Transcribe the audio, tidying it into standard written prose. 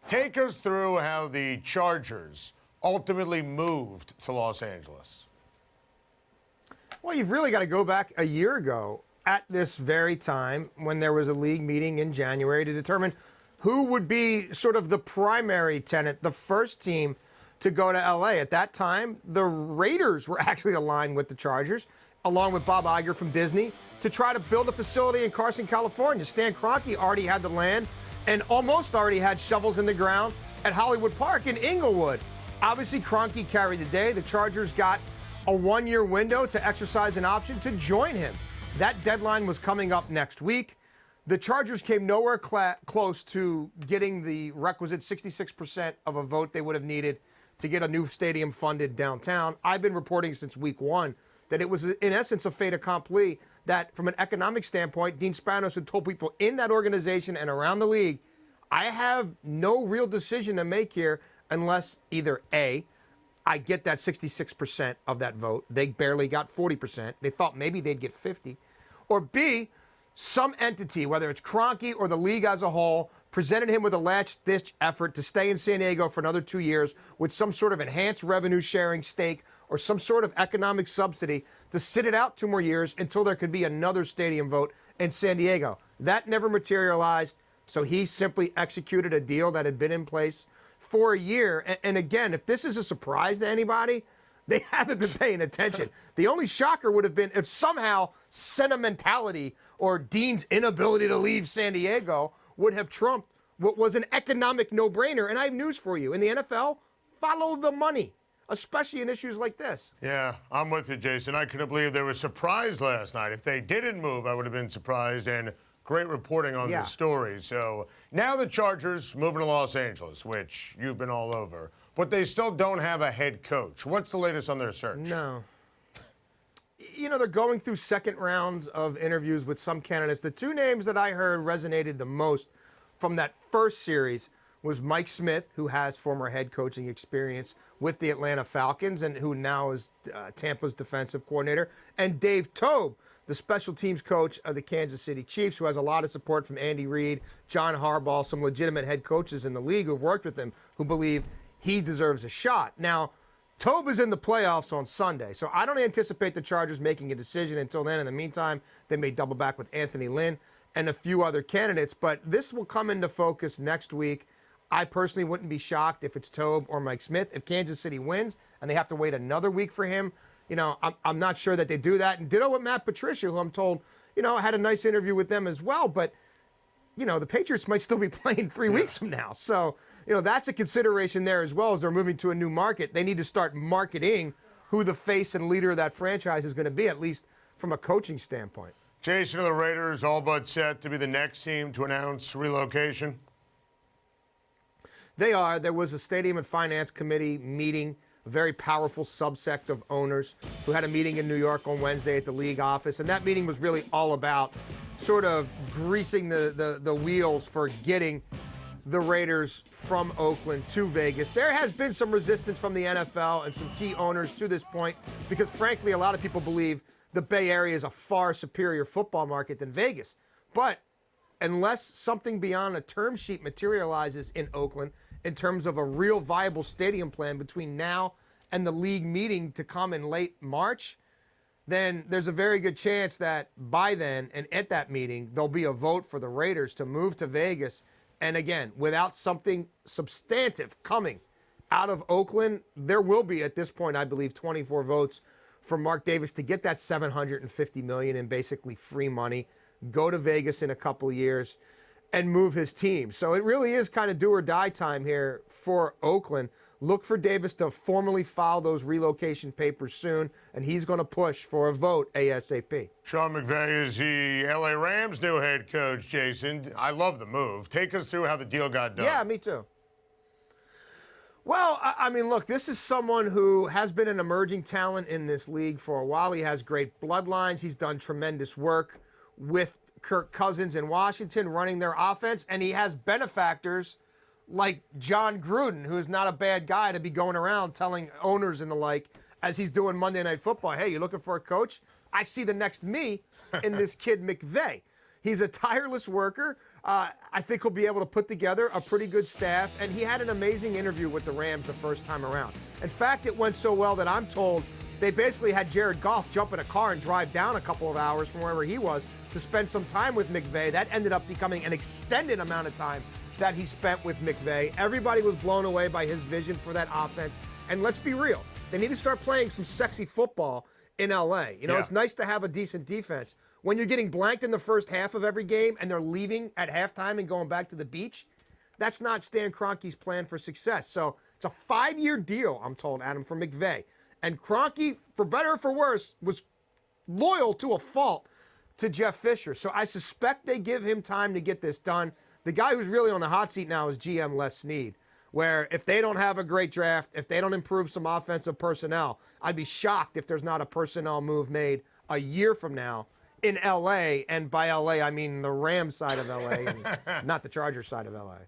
Take us through how the Chargers ultimately moved to Los Angeles. Well, you've really got to go back a year ago at this very time when there was a league meeting in January to determine who would be sort of the primary tenant, the first team to go to L.A. At that time, the Raiders were actually aligned with the Chargers, along with Bob Iger from Disney, to try to build a facility in Carson, California. Stan Kroenke already had the land and almost already had shovels in the ground at Hollywood Park in Inglewood. Obviously, Kroenke carried the day. The Chargers got a one-year window to exercise an option to join him. That deadline was coming up next week. The Chargers came nowhere close to getting the requisite 66% of a vote they would have needed to get a new stadium funded downtown. I've been reporting since week one that it was, in essence, a fait accompli, that from an economic standpoint, Dean Spanos had told people in that organization and around the league, I have no real decision to make here unless either A, I get that 66% of that vote. They barely got 40%. They thought maybe they'd get 50. Or B, some entity, whether it's Kroenke or the league as a whole, presented him with a last-ditch effort to stay in San Diego for another 2 years with some sort of enhanced revenue-sharing stake or some sort of economic subsidy to sit it out 2 more years until there could be another stadium vote in San Diego. That never materialized, so he simply executed a deal that had been in place for a year. And again, if this is a surprise to anybody, they haven't been paying attention. The only shocker would have been if somehow sentimentality or Dean's inability to leave San Diego would have trumped what was an economic no-brainer. And I have news for you. In the NFL, follow the money, especially in issues like this. Yeah, I'm with you, Jason. I couldn't believe they were surprised last night. If they didn't move, I would have been surprised. And great reporting on this story. So now the Chargers moving to Los Angeles, which you've been all over. But they still don't have a head coach. What's the latest on their search? No. You know, they're going through second rounds of interviews with some candidates. The 2 names that I heard resonated the most from that first series was Mike Smith, who has former head coaching experience with the Atlanta Falcons and who now is Tampa's defensive coordinator, and Dave Toub, the special teams coach of the Kansas City Chiefs, who has a lot of support from Andy Reid, John Harbaugh, some legitimate head coaches in the league who've worked with him who believe he deserves a shot. Now, Toub is in the playoffs on Sunday, so I don't anticipate the Chargers making a decision until then. In the meantime, they may double back with Anthony Lynn and a few other candidates, but this will come into focus next week. I personally wouldn't be shocked if it's Toub or Mike Smith. If Kansas City wins and they have to wait another week for him, you know, I'm not sure that they do that. And ditto with Matt Patricia, who I'm told, you know, had a nice interview with them as well, but you know, the Patriots might still be playing 3 weeks from now. So, you know, that's a consideration there as well as they're moving to a new market. They need to start marketing who the face and leader of that franchise is going to be, at least from a coaching standpoint. Jason, are the Raiders all but set to be the next team to announce relocation? They are. There was a Stadium and Finance Committee meeting, a very powerful subsect of owners who had a meeting in New York on Wednesday at the league office. And that meeting was really all about sort of greasing the wheels for getting the Raiders from Oakland to Vegas. There has been some resistance from the NFL and some key owners to this point because, frankly, a lot of people believe the Bay Area is a far superior football market than Vegas. But unless something beyond a term sheet materializes in Oakland in terms of a real viable stadium plan between now and the league meeting to come in late March, then there's a very good chance that by then and at that meeting, there'll be a vote for the Raiders to move to Vegas. And again, without something substantive coming out of Oakland, there will be, at this point, I believe, 24 votes for Mark Davis to get that $750 million in basically free money, go to Vegas in a couple of years, and move his team. So it really is kind of do or die time here for Oakland. Look for Davis to formally file those relocation papers soon, and he's going to push for a vote ASAP. Sean McVay is the LA Rams' new head coach, Jason. I love the move. Take us through how the deal got done. Yeah, me too. Well, I mean, look, this is someone who has been an emerging talent in this league for a while. He has great bloodlines. He's done tremendous work with Kirk Cousins in Washington running their offense, and he has benefactors like John Gruden, who is not a bad guy to be going around telling owners and the like, as he's doing Monday Night Football, hey, you looking for a coach? I see the next me in this kid McVay. He's a tireless worker, I think he'll be able to put together a pretty good staff, and he had an amazing interview with the Rams the first time around. In fact, it went so well that I'm told they basically had Jared Goff jump in a car and drive down a couple of hours from wherever he was to spend some time with McVay. That ended up becoming an extended amount of time that he spent with McVay. Everybody was blown away by his vision for that offense. And let's be real, they need to start playing some sexy football in LA. You know, It's nice to have a decent defense. When you're getting blanked in the first half of every game and they're leaving at halftime and going back to the beach, that's not Stan Kroenke's plan for success. So it's a 5-year deal, I'm told, Adam, for McVay. And Kroenke, for better or for worse, was loyal to a fault to Jeff Fisher. So I suspect they give him time to get this done. The guy who's really on the hot seat now is GM Les Snead, where if they don't have a great draft, if they don't improve some offensive personnel, I'd be shocked if there's not a personnel move made a year from now in L.A., and by L.A. I mean the Rams side of L.A., and not the Chargers side of L.A.